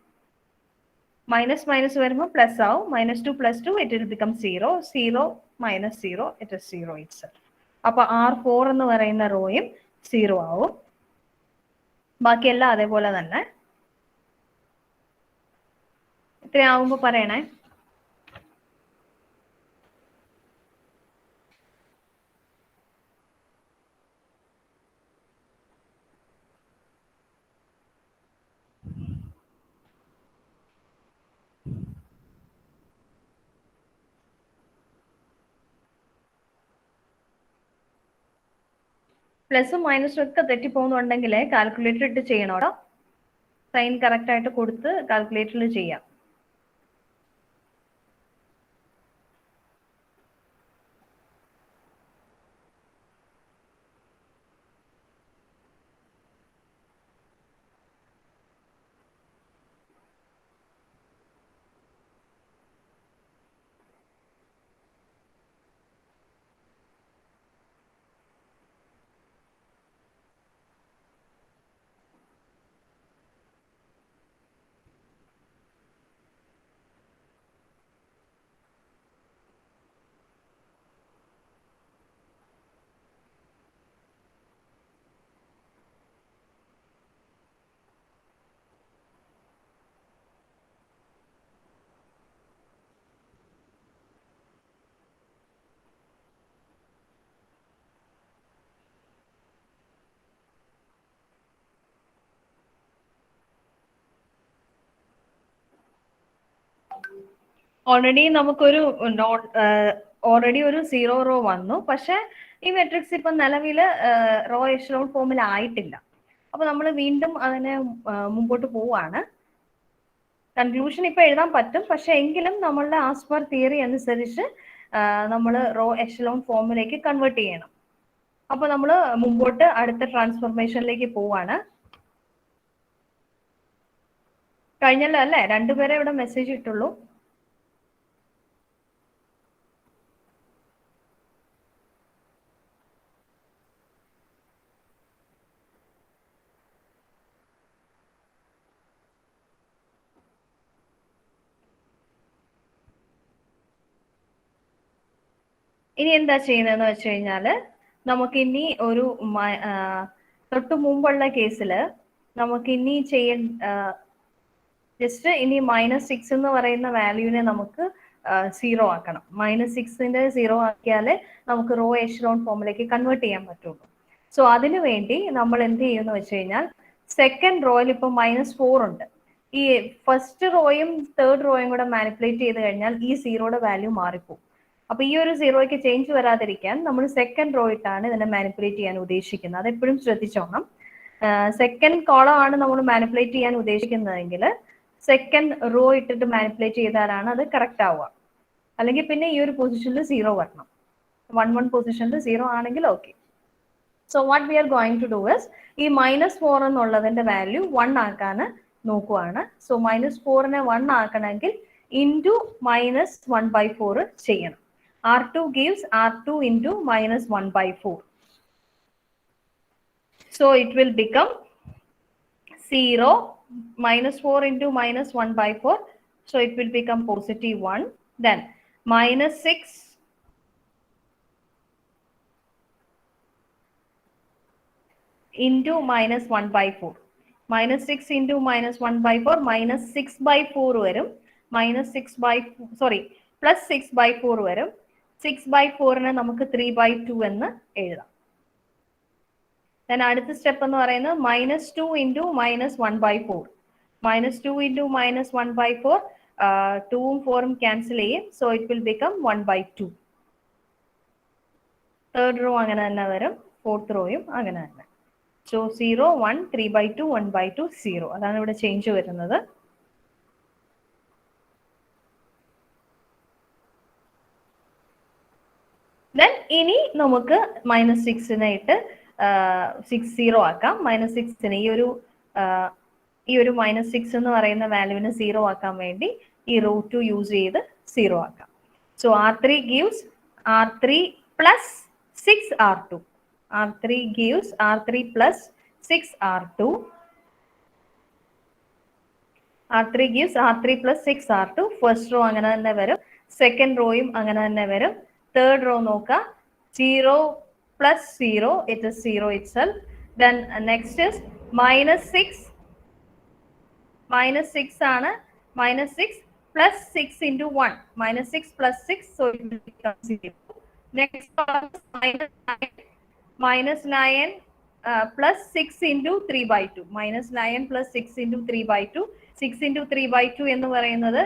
Minus minus വരുമ്പോൾ പ്ലസ് ആവും. minus 2 plus 2, it will become 0. 0 minus 0, it is 0 itself. അപ്പോൾ R4 എന്ന് പറയുന്ന റോയും 0 ആവും. ബാക്കിയെല്ലാം അതേപോലെ തന്നെ. ഇത്രയാവുമ്പോൾ പറയണേ. പ്ലസും മൈനസും ഒക്കെ തെറ്റിപ്പോകുന്നുണ്ടെങ്കിൽ കാൽക്കുലേറ്റർ ഇട്ട് ചെയ്യണോടാ. സൈൻ കറക്റ്റ് ആയിട്ട് കൊടുത്ത് കാൽക്കുലേറ്ററിൽ ചെയ്യാം. ഓൾറെഡി നമുക്കൊരു ഓൾറെഡി ഒരു 0 റോ വന്നു. പക്ഷെ ഈ മെട്രിക്സ് ഇപ്പം നിലവിൽ റോ എഷലോൺ ഫോമിൽ ആയിട്ടില്ല. അപ്പൊ നമ്മൾ വീണ്ടും അതിനെ മുമ്പോട്ട് പോവാണ്. കൺക്ലൂഷൻ ഇപ്പൊ എഴുതാൻ പറ്റും. പക്ഷെ എങ്കിലും നമ്മളുടെ ആസ് പെർ തിയറി അനുസരിച്ച് നമ്മൾ റോ എഷലോൺ ഫോമിലേക്ക് കൺവേർട്ട് ചെയ്യണം. അപ്പൊ നമ്മൾ മുമ്പോട്ട് അടുത്ത ട്രാൻസ്ഫോർമേഷനിലേക്ക് പോവാണ്. കഴിഞ്ഞല്ലോ അല്ലേ? രണ്ടുപേരെ ഇവിടെ മെസ്സേജ് ഇട്ടുള്ളൂ. ഇനി എന്താ ചെയ്യുന്നതെന്ന് വെച്ച് കഴിഞ്ഞാല് നമുക്കിനി ഒരു തൊട്ടു മുമ്പുള്ള കേസിൽ നമുക്കിനി ജസ്റ്റ് ഇനി -6 എന്ന് പറയുന്ന വാല്യൂവിനെ നമുക്ക് 0 ആക്കണം. -6ന്റെ 0 ആക്കിയാലേ നമുക്ക് റോ എഷലോൺ ഫോമിലേക്ക് കൺവേർട്ട് ചെയ്യാൻ പറ്റുള്ളൂ. സോ അതിനു വേണ്ടി നമ്മൾ എന്ത് ചെയ്യുമെന്ന് വെച്ച് കഴിഞ്ഞാൽ സെക്കൻഡ് റോയിൽ ഇപ്പൊ -4 ഉണ്ട്. ഈ ഫസ്റ്റ് റോയും തേർഡ് റോയും കൂടെ മാനിപ്പുലേറ്റ് ചെയ്ത് കഴിഞ്ഞാൽ ഈ 0യുടെ വാല്യൂ മാറിപ്പോകും. അപ്പൊ ഈ ഒരു 0യ്ക്ക് ചേഞ്ച് വരാതിരിക്കാൻ നമ്മൾ സെക്കൻഡ് റോ ഇട്ടാണ് ഇതിനെ മാനിപ്പുലേറ്റ് ചെയ്യാൻ ഉദ്ദേശിക്കുന്നത്. അതെപ്പോഴും ശ്രദ്ധിച്ചോണം. സെക്കൻഡ് കോളം ആണ് നമ്മൾ മാനിപ്പുലേറ്റ് ചെയ്യാൻ ഉദ്ദേശിക്കുന്നതെങ്കിൽ സെക്കൻഡ് റോ ഇട്ടിട്ട് മാനിപ്പുലേറ്റ് ചെയ്താലാണ് അത് കറക്റ്റ് ആവുക. അല്ലെങ്കിൽ പിന്നെ ഈ ഒരു പൊസിഷനിൽ 0 വരണം. 1 പൊസിഷനിൽ 0 ആണെങ്കിൽ okay. So what we are going to do is ഈ -4 എന്നുള്ളതിന്റെ വാല്യൂ 1 ആക്കാൻ നോക്കുവാണ്. സോ -4നെ 1 ആക്കണമെങ്കിൽ ഇൻറ്റു -1/4 ചെയ്യണം. R2 gives R2 into -1/4. So it will become 0, -4 into -1/4. So it will become +1. Then -6 into -1/4. -6 into -1/4 -6/4 വരും. +6/4 വരും. 6/4നെ നമുക്ക് 3/2 എന്ന് എഴുതാം. Then അടുത്ത സ്റ്റെപ്പ് എന്ന് പറയുന്നത് -2 into -1/4. -2 into -1/4 2ഉം 4ഉം ക്യാൻസൽ ചെയ്യും. So it will become 1/2. Third row അങ്ങനെ തന്നെ വരും. ഫോർത്ത് റോയും അങ്ങനെ തന്നെ. സോ 0, 1, 3/2, 1/2, 0. അതാണ് ഇവിടെ ചേഞ്ച് വരുന്നത്. ദെൻ ഇനി നമുക്ക് -6നെ ഇട്ട് 0 ആക്കാം. -6നെ ഈ ഒരു -6 എന്ന് പറയുന്ന വാല്യൂവിനെ 0 ആക്കാൻ വേണ്ടി ഈ √2 യൂസ് ചെയ്ത് 0 ആക്കാം. So R3 gives R3 plus 6R2. R3 gives R3 plus 6R2. R3 gives R3 plus 6R2. First row അങ്ങനെ തന്നെ വരും. സെക്കൻഡ് റോയും അങ്ങനെ തന്നെ വരും. തേർഡ് റോ നോക്കാം. 0 plus 0, it is 0 itself. Then next is -6. -6 ആണ്. -6 plus 6 into 1. -6 plus 6, so it will become 0. Next is -9 plus 6 into 3/2. -9 plus 6 into 3/2. 6 into 3/2 എന്ന് പറയുന്നത്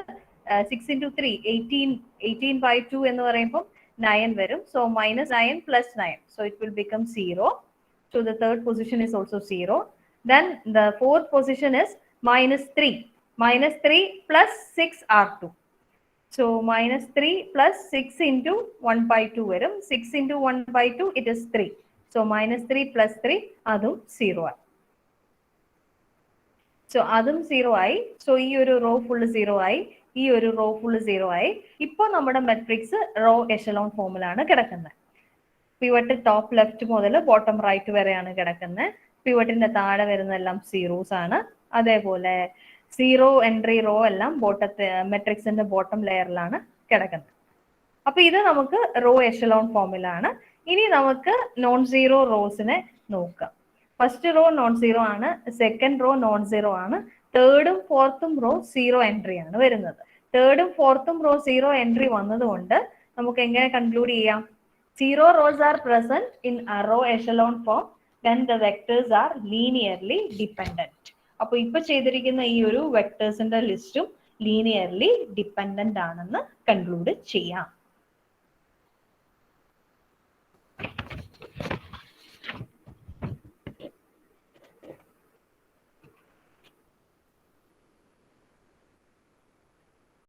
6 into 3, 18/2 എന്ന് പറയുമ്പോൾ 9 vary. So -9 plus 9. So it will become 0. So the third position is also 0. Then the fourth position is -3. -3 plus 6R2. So -3 plus 6 into 1/2 vary. 6 into 1/2, it is 3. So -3 plus 3, adum 0 ആയി. So അതും 0 ആയി. സോ ഈ ഒരു റോ ഫുള്ള് 0 ആയി. ഈ ഒരു റോ ഫുള്ള് 0 ആയി. ഇപ്പോൾ നമ്മുടെ മെട്രിക്സ് റോ എഷലോൺ ഫോമിലാണ് കിടക്കുന്നത്. പിവറ്റ് ടോപ്പ് ലെഫ്റ്റ് മുതൽ ബോട്ടം റൈറ്റ് വരെയാണ് കിടക്കുന്നത്. പിവറ്റിന്റെ താഴെ വരുന്നതെല്ലാം സീറോസ് ആണ്. അതേപോലെ 0 എൻട്രി റോ എല്ലാം മെട്രിക്സിന്റെ ബോട്ടം ലെയറിലാണ് കിടക്കുന്നത്. അപ്പൊ ഇത് നമുക്ക് റോ എഷലോൺ ഫോമിലാണ്. ഇനി നമുക്ക് നോൺ സീറോ റോസിനെ നോക്കാം. ഫസ്റ്റ് റോ നോൺ സീറോ ആണ്. സെക്കൻഡ് റോ നോൺ സീറോ ആണ്. തേർഡും ഫോർത്തും റോ 0 എൻട്രി ആണ് വരുന്നത്. തേർഡും ഫോർത്തും റോ 0 എൻട്രി വന്നതുകൊണ്ട് നമുക്ക് എങ്ങനെ കൺക്ലൂഡ് ചെയ്യാം? 0 rows are present in a row echelon form when the vectors are linearly dependent. അപ്പോൾ ഇപ്പൊ ചെയ്തിരിക്കുന്ന ഈ ഒരു വെക്ടേഴ്സിന്റെ ലിസ്റ്റും ലീനിയർലി ഡിപ്പെൻഡന്റ് ആണെന്ന് കൺക്ലൂഡ് ചെയ്യാം.